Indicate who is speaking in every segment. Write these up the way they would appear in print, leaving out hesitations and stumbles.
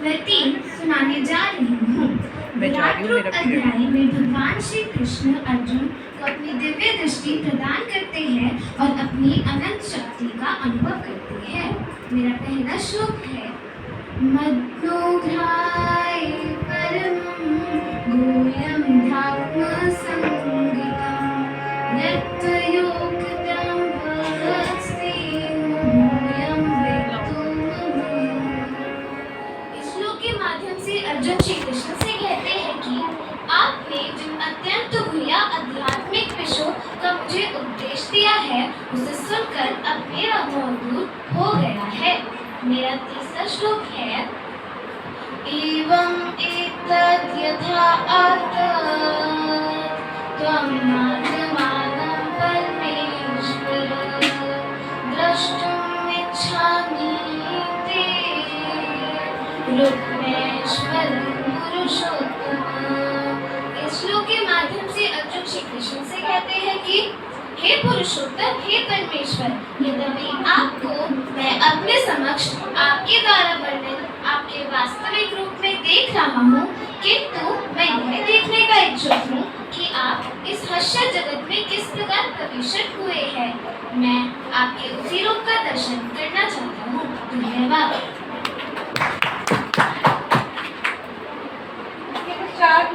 Speaker 1: मैं 3 सुनाने जा रही हूँ। विराट रूप अध्याय में भगवान श्री कृष्ण अर्जुन को अपनी दिव्य दृष्टि प्रदान करते हैं और अपनी अनंत शक्ति का अनुभव करते हैं। मेरा पहला श्लोक है मद्नोघ्राय परमं गुह्यं ध्यात्म संगीतम् यत्तयोक्तं भक्ति गुह्यं वेत्तुं मम। इस श्लोक के माध्यम से अर्जुन श्री कृष्ण से कहते हैं कि आपने जिन अत्यंत गुह्य आध्यात्मिक विषयों का मुझे उपदेश दिया है उसे सुनकर अब मेरा मोह दूर हो गया है। मेरा तीसरा श्लोक है एवं एतद् यथा त्वं मानमानं परमेश्वर द्रष्टुम् इच्छामि ते रूपमेश्वरं पुरुषोत्तम। इस श्लोक के माध्यम से अर्जुन श्री कृष्ण से कहते हैं कि हे पुरुषोत्तम, हे परमेश्वर, यद्यपि आपको मैं अपने समक्ष आपके द्वारा वर्णित आपके वास्तविक रूप में देख रहा हूँ, किंतु मैं यह देखने का इच्छुक हूँ कि आप इस हर्षद जगत में किस प्रकार प्रविष्ट हुए हैं। मैं आपके उसी रूप का दर्शन करना चाहता हूँ। धन्यवाद।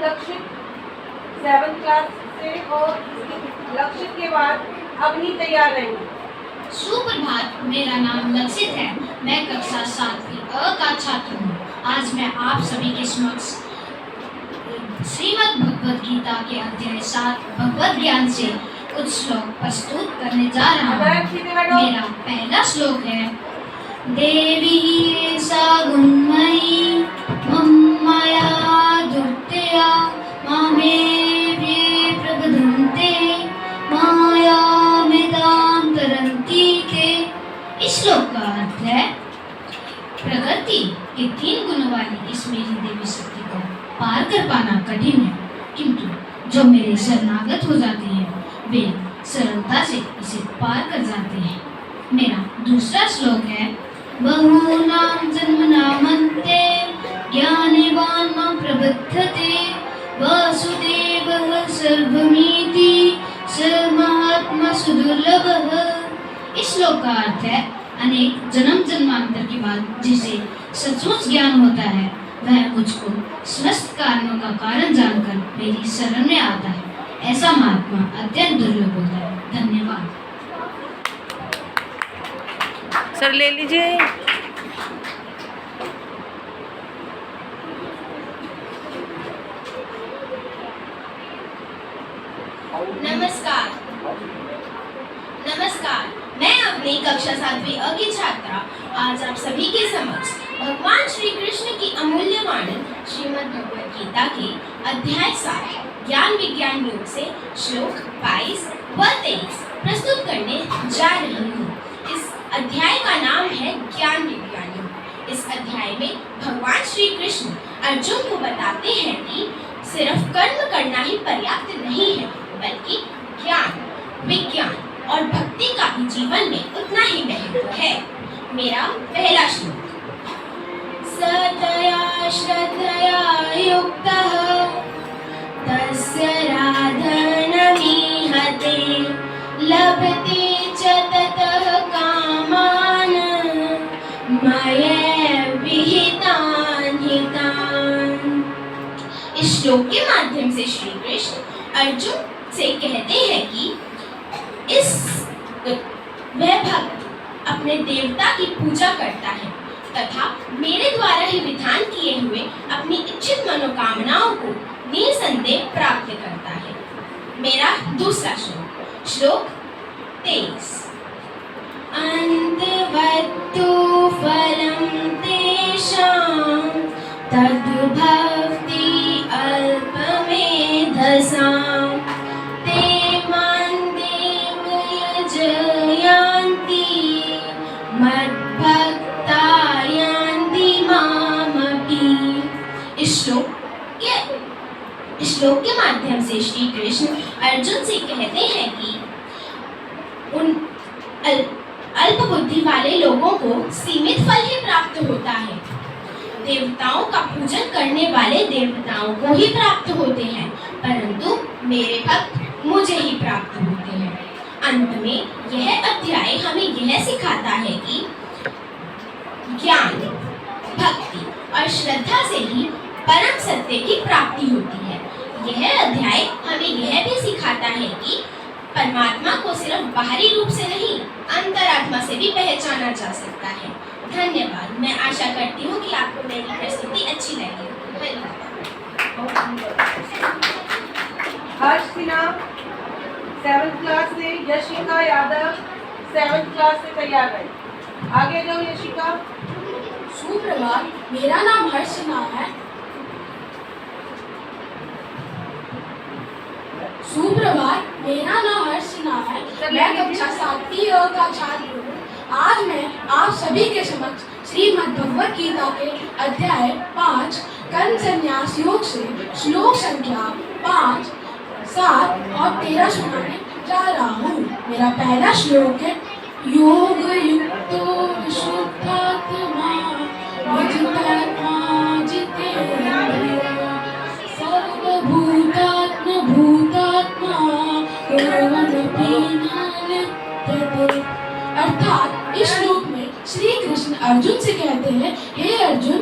Speaker 2: लक्षित 7th क्लास से और लक्षित के बाद अपनी तैयार रहेंगे।
Speaker 3: सुप्रभात, मेरा नाम लक्षित है। मैं कक्षा 7वीं अ का छात्र हूँ। आज मैं आप सभी के समक्ष श्रीमद् भगवद गीता के अध्याय 7 भगवद ज्ञान से कुछ श्लोक प्रस्तुत करने जा रहा हूँ। मेरा पहला श्लोक है देवी सा गुणमयी मम्मया दुर्तया मामे प्रबधन्ते मायामितां तरन्ति ते। इस श्लोक का अर्थ है प्रकृति के 3 गुणों वाली इस मेरी देवी शक्ति को पार कर पाना कठिन है, किंतु जो मेरे शरणागत हो जाते हैं वे सरलता से इसे पार कर जाते हैं। मेरा दूसरा श्लोक है बहूनां जन्मनामन्ते ज्ञानवान् मां प्रबध्यते वासुदेवः सर्वमिति स महात्मा सुदुर्लभः। इस श्लोक का अर्थ है अनेक जन्म जन्मांतर के बाद जिसे सचमुच ज्ञान होता है वह मुझको समस्त कारणों का कारण जानकर मेरी शरण में आता है। ऐसा महात्मा अत्यंत दुर्लभ होता है। धन्यवाद।
Speaker 4: सर ले लीजिए।
Speaker 3: नमस्कार, मैं अपनी कक्षा 7वीं अ की छात्रा आज आप सभी के समक्ष भगवान श्री कृष्ण की अमूल्य वाणी श्रीमद् भगवद गीता के अध्याय 7 ज्ञान विज्ञान योग से श्लोक 22 व 23 प्रस्तुत करने जा रही हूँ। इस अध्याय का नाम है ज्ञान विज्ञान योग। इस अध्याय में भगवान श्री कृष्ण अर्जुन को बताते हैं कि सिर्फ कर्म करना ही पर्याप्त नहीं है, बल्कि ज्ञान, विज्ञान और भक्ति का भी जीवन में उतना ही महत्व है। मेरा पहला श्लोक सतया श्रद्धया युक्तः तस्य राधनमीहते लभते च ततः कामान् मया विहितान् हितान्। इस श्लोक के माध्यम से श्री कृष्ण अर्जुन से कहते हैं कि वह भक्त अपने देवता की पूजा करता है तथा मेरे द्वारा ही विधान किए हुए अपनी इच्छित मनोकामनाओं को निसंदेह प्राप्त करता है। मेरा दूसरा श्लोक 23 अंतवत्तु फलं तेषां तद्भक्ति अल्पमेधसां इस श्लोक के माध्यम से श्री कृष्ण अर्जुन से कहते हैं कि उन अल्प बुद्धि वाले लोगों को सीमित फल ही प्राप्त होता है। देवताओं का पूजन करने वाले देवताओं को ही प्राप्त होते हैं, परंतु मेरे भक्त मुझे ही प्राप्त होते हैं। अंत में यह अध्याय हमें यह सिखाता है कि ज्ञान, भक्ति और श्रद्धा से ही परम सत्य की प्राप्ति होती है। यह अध्याय हमें यह भी सिखाता है कि परमात्मा को सिर्फ बाहरी रूप से नहीं, अंतरात्मा से भी पहचाना जा सकता है। धन्यवाद। मैं आशा करती हूँ कि आपको मेरी प्रस्तुति अच्छी लगी। धन्यवाद।
Speaker 2: हर्ष सिन्हा 7th क्लास से, यशिका यादव 7th क्लास से तैयार है। आगे जाओ यशिका।
Speaker 5: सुप्रभात, मेरा नाम हर्ष सिन्हा है। सुप्रभात, मेरा नाम हर्ष सिन्हा है। मैं कक्षा 7वीं का छात्र हूँ। आज मैं आप सभी के समक्ष श्रीमद् भगवद गीता के अध्याय 5 कर्म संन्यास योग से श्लोक संख्या 5, 7 और 13 सुनाने जा रहा हूँ। मेरा पहला श्लोक है, योग युक्तो विशुद्धात्मा विजितात्मा जितेन्द्रिय सर्वभूतात्म भूतात्मा कुर्वन्नपि न लिप्यते। अर्थात इस श्लोक में श्री कृष्ण अर्जुन से कहते हैं, हे अर्जुन,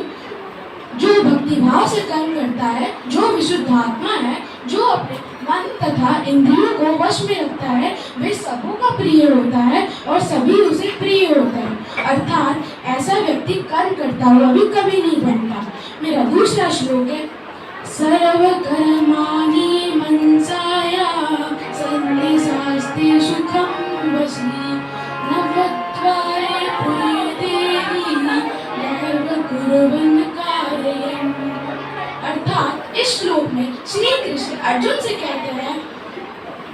Speaker 5: जो भक्ति भाव से कर्म करता है, जो विशुद्ध आत्मा है, जो अपने मन तथा इंद्रियों को वश में रखता है, वे सबों का प्रिय होता है और सभी उसे प्रिय होते हैं। अर्थात ऐसा व्यक्ति कर्म करता हुआ भी कभी नहीं बनता। मेरा दूसरा श्लोक है, सर्व कर्माणि मनसाया सन्निसास्ते सुखम वशी नवत्वाय प्रिय देवी नैव कुर्वन् कार्यम्। अर्थात इस श्लोक में श्री कृष्ण अर्जुन से कहते हैं,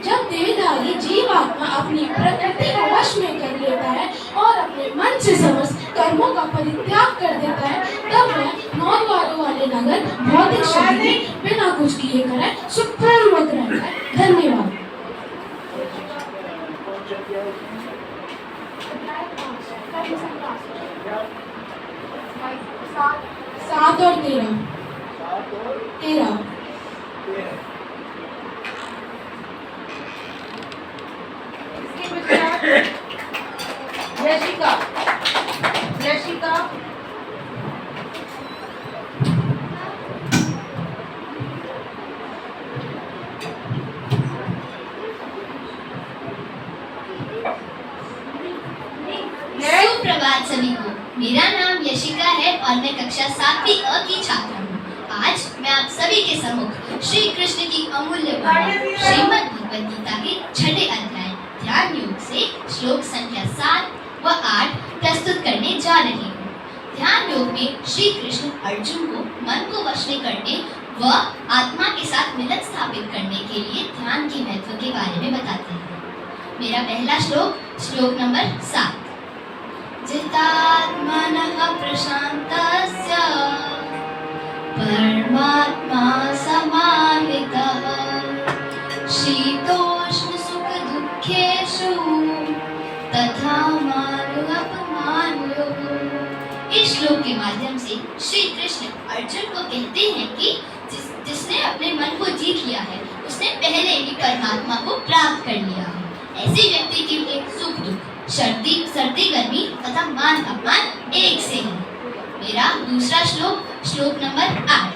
Speaker 5: जब देहधारी जीवात्मा अपनी प्रकृति को वश में कर लेता है और अपने मन से समस्त कर्मों का परित्याग कर देता है, तब वह 9 द्वारों वाले नगर भौतिक शरीर में बिना कुछ किए करे सुखपूर्वक रहता है। धन्यवाद। 7 और 13।
Speaker 2: इसके पश्चात यशिका।
Speaker 6: सुप्रभात सभी को। मेरा नाम यशिका है और मैं कक्षा 7वीं अ की छात्रा हूँ। आज मैं आप सभी के सम्मुख श्री कृष्ण की अमूल्य वाणी श्रीमद् भगवद गीता के 6ठे अध्याय ध्यान योग से श्लोक संख्या 7 व 8 प्रस्तुत करने जा रही हूँ। ध्यान योग में श्री कृष्ण अर्जुन को मन को वश में करने व आत्मा के साथ मिलन स्थापित करने के लिए ध्यान के महत्व के बारे में बताते हैं। मेरा पहला श्लोक नंबर 7। जितात्मनः प्रशान्तस्य परमात्मा समाहितः शीतोष्ण सुख दुःखेषु तथा मानुअपमानुः। इस श्लोक के माध्यम से श्री कृष्ण अर्जुन को कहते हैं कि जिसने अपने मन को जीत लिया है, उसने पहले ही परमात्मा को प्राप्त कर लिया है। ऐसे व्यक्ति के लिए सुख दुख, सर्दी गर्मी तथा मान अपमान एक से है। मेरा दूसरा श्लोक नंबर 8।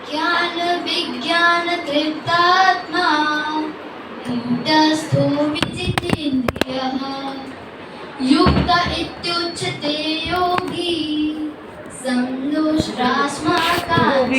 Speaker 6: ज्ञान विज्ञान तृप्तात्मा कूटस्थो विजितेन्द्रियः युक्त इत्युच्यते